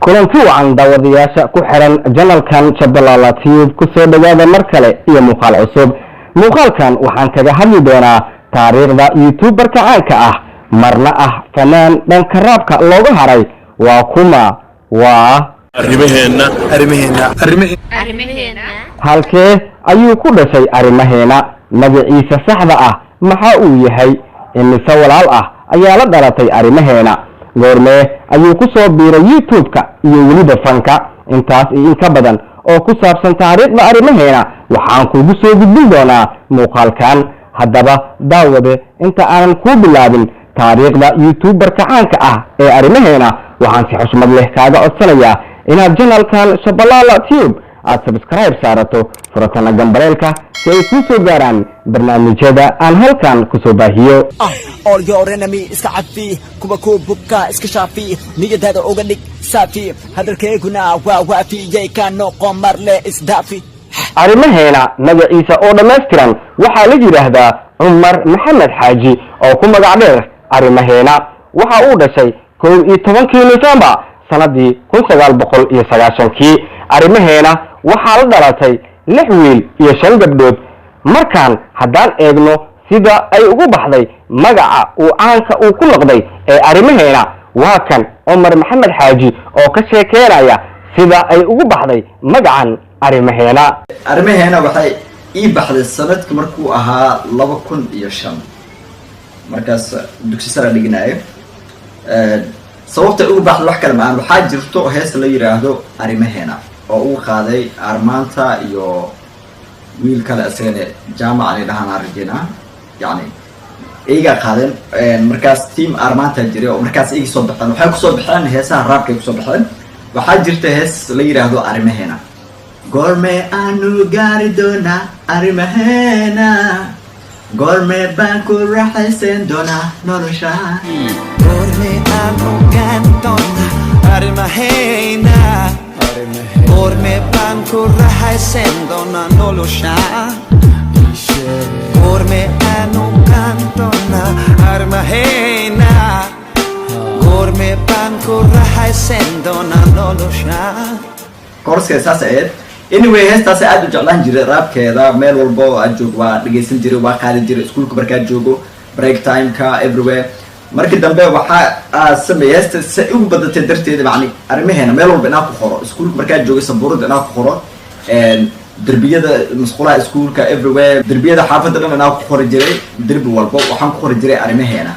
kulanti wacan daawadayaasha ku xiran janalkan Shabeellaha Tube ku soo dhawaada mar kale iyo muuqaal cusub. muuqaalkan waxaan kaga hadli doonaa taariikhda YouTuber-ka caanka ah marna ah fanaan dhanka raabka looga haray waa kuma waa arrimaheena halkee ayuu ku dhashay arrimaheena magaciisa saxda ah maxaa uu yahay imise walaal ah ayaa la dhalatay arrimaheena goormee ayuu ku soo biiray YouTube-ka iyo weliba fanka intaas iyo in ka badan oo ku saabsan taariikhda arrimaheena waxaan kugu soo gudbin doonaa muuqaalkan haddaba daawade inta aanan ku bilaabin taariikhda YouTuber-ka caanka ah ee arrimaheena waxaan si xushmad leh kaaga codsanayaa inaad channelkan Shabeellaha Tube aad subscribe saarato furatana gambareelka si ay ku soo gaaraan barnaamijyada aan halkan ku soo baahiyo all your enemy iska cafi kuba ku bubka iska shaafi niyadaada uga dhig saafi hadalkeeguna waa waafiyay ka noqon marle isdaafi arrimaheena magaciisa oo dhammaystiran waxaa la yiraahdaa Umar Maxamed Xaaji oo ku magac dheer arrimaheena waxa uu dhashay 11 November sanadii 1990 arrimaheena waxaa la dhalatay 6 wiil iyo 5 gabdhood markaan haddaan eegno sida ay ugu baxday magaca uu caanka uu ku noqday ee arrimaheena waa kan Umar Maxamed Xaaji oo ka sheekeynaya sida ay ugu baxday magacan arrimaheena waxay ii baxday sanadkii markuu ahaa 2005 markaas dugsi sare dhiganayo sababta ugu baxday wax kale ma aan waxaa jirto hees la yiraahdo arrimaheena oo uu qaaday armaanta iyo wiil kale asagana jaamaca ay dhahaan arjina yani iyaga qaadeen markaas team armaanta jiray oo markaas iyaga soo baxeen waxay ku soo baxeen heesaha raabka ku soo baxeen waxaa jirta hees la yiraahdo arrimaheena gorme anu gaari doona arrimaheena gorme baan ku raaxaysan doona nolosha gorme anu gaari doona arrimaheena gorme baan ku raaxaysan doona nolosha gorme anu gaari doona arrimaheena gorme baan ku raaxaysan doona nolosha korska saas anyway heestaas aad u jeclaan jiray raabkeeda meel walba oo aad joog waa dhageysan jiray waa qaadi jiray iskuulka markaa joogo break time-ka everywhere markii dambe waxaa sameeyay heesta si ugu badatay darteeda macni arrimaheena meel walba inaan ku qoro iskuulka markaa joogo sabuurada inaan ku qoro derbiyada masquulaha iskuulka everywhere derbiyada xaafadda dhan inaan ku qori jiray derbi walba waxaan ku qori jiray arrimaheena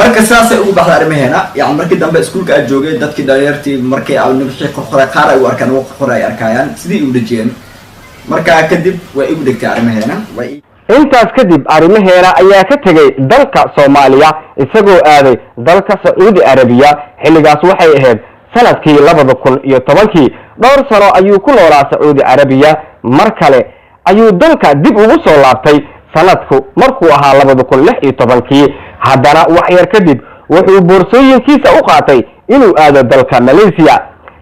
marka saasay ugu baxday arrimaheena yani markii dambe iskuulka aad joogay dadkii dhalinyartii markay wixii qorqoray qaar ay u arkaan oo qorqoray ay arkayaan sidii u dhajeen marka kadib way igu dhigtay arrimaheena intaas kadib arrimaheena ayaa ka tegay dalka Soomaaliya isagoo aaday dalka Saudi Arabia xilligaas waxay ahayd sanadkii 2010 dhowr sano ayuu ku noolaa Saudi Arabia mar kale ayuu dalka dib ugu soo laabtay sanadku markuu ahaa 2016 haddana wax yar kadib wuxuu boorsooyinkiisa u qaatay inuu aado dalka Malaysia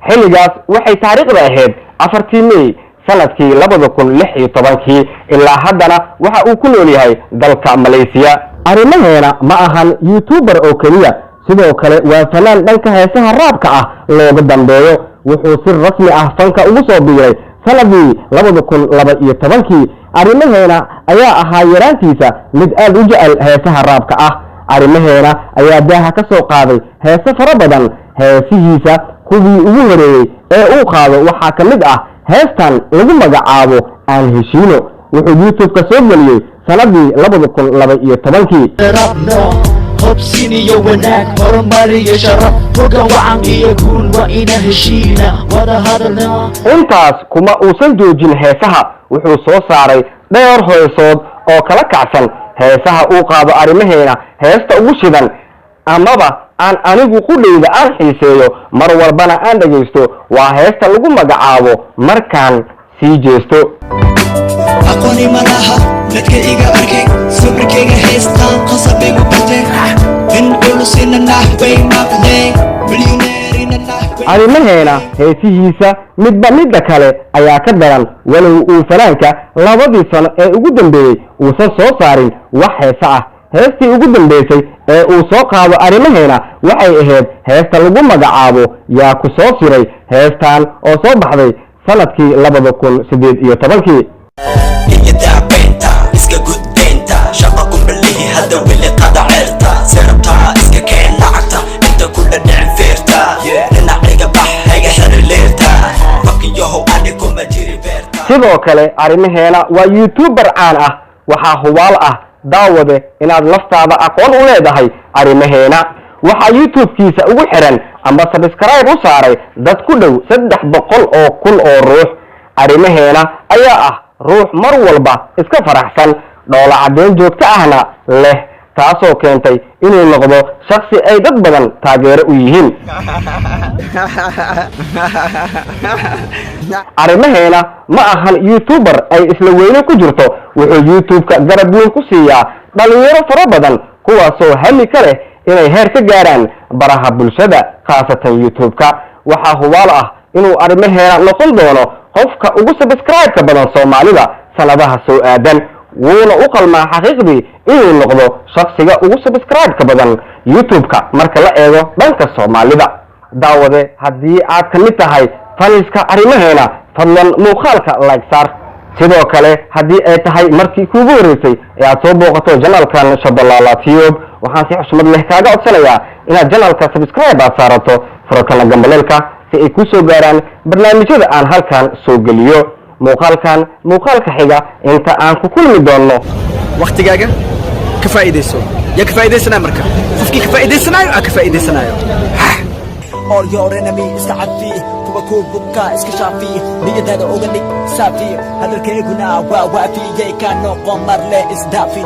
xilligaas waxay taariikhda ahayd 4 May sanadkii 2016 ilaa haddana waxa uu ku nool yahay dalka Malaysia arrimaheena ma ahan YouTuber oo kaliya sidoo kale waa fanaan dhanka heesaha raabka ah looga dambeeyo wuxuu si rasmi ah fanka ugu soo biiray sanadii 2012 arrimaheena ayaa ahaa yaraantiisa mid aad u jecel heesaha raabka ah arrimaheena ayaa daaha ka soo qaaday heeso fara badan heesihiisa kuwii ugu horeeyay ee uu qaado waxaa ka mid ah heestan lagu magacaabo aan heshiino wuxuu YouTube-ka soo geliyay sanadii 2012 hobsiniyo wanaag horumariyo sharaf foga wacan iyo guul waa ina heshiina wada hadalna intaas kuma uusan joojin heesaha wuxuu soo saaray dhowr heesood oo kala kacsan heesaha uu qaado arrimaheena heesta ugu shidan amaba aan anigu qudhayda aan xiiseeyo mar walbana aan dhageysto waa heesta lagu magacaabo markaan sii jeesto aqooni malaha dadka iga arkay sabrkayga heestaan qasabay u batay in ulusina nahbay maqlay millionaire nahbay arrimaheena heesihiisa midba midda kale ayaa ka daran walow uu fanaanka labadii sano ee ugu dambeeyay uusan soo saarin wax heesa ah heestii ugu dambeysay ee uu soo qaado arrimaheena waxay ahayd heesta lagu magacaabo yaa ku soo siray heestan oo soo baxday sanadkii 2018 sidoo kale arrimaheena waa youtuber caan ah waxaa hubaal ah daawade inaad laftaada aqoon u leedahay arrimaheena waxaa youtube-kiisa ugu xiran amba subscribe u saaray dad ku dhow 300,000 oo ruux arrimaheena ayaa ah ruux mar walba iska faraxsan dhoola caddeyn joogto ahna leh taasoo keentay inuu noqdo shakhsi ay dad badan taageero u yihiin arrimaheena ma ahan youtuber ay isla weyne ku jirto wuxuu youtube-ka garab weyn ku siiyaa dhalinyaro fara badan kuwaasoo hami ka leh inay heer ka gaaraan baraha bulshada khaasatan youtube-ka waxaa hubaal ah inuu arrimaheena noqon doono qofka ugu subscribe-ka badan soomaalida sanadaha soo aadan wuuna u qalmaa xaqiiqdii inuu noqdo shakhsiga ugu subscribe-ka badan youtube-ka marka la eego dhanka soomaalida daawade haddii aad ka mid tahay faniska arrimaheena fadlan muuqaalka like saar sidoo kale haddii ay tahay markii kuugu horeysay ee aad soo booqato janalkan Shabalala Tube waxaan si xushmad leh kaaga codsanayaa inaad janalka subscribe aad saarato furkana gambaleelka si ay ku soo gaaraan barnaamijyada aan halkan soo geliyo muuqaalka xiga inta aan ku kulmi doono waqtigaaga ka faa'iideyso ya ka faa'iideysana marka qofkii ka faa'iideysanayo ka faa'iideysanayo all your enemy iska cafi kuwa ku bubka iska shafi niyadaada oga dhig saafi hadalkeeguna waa waafiyay ka noqon marle isdaafi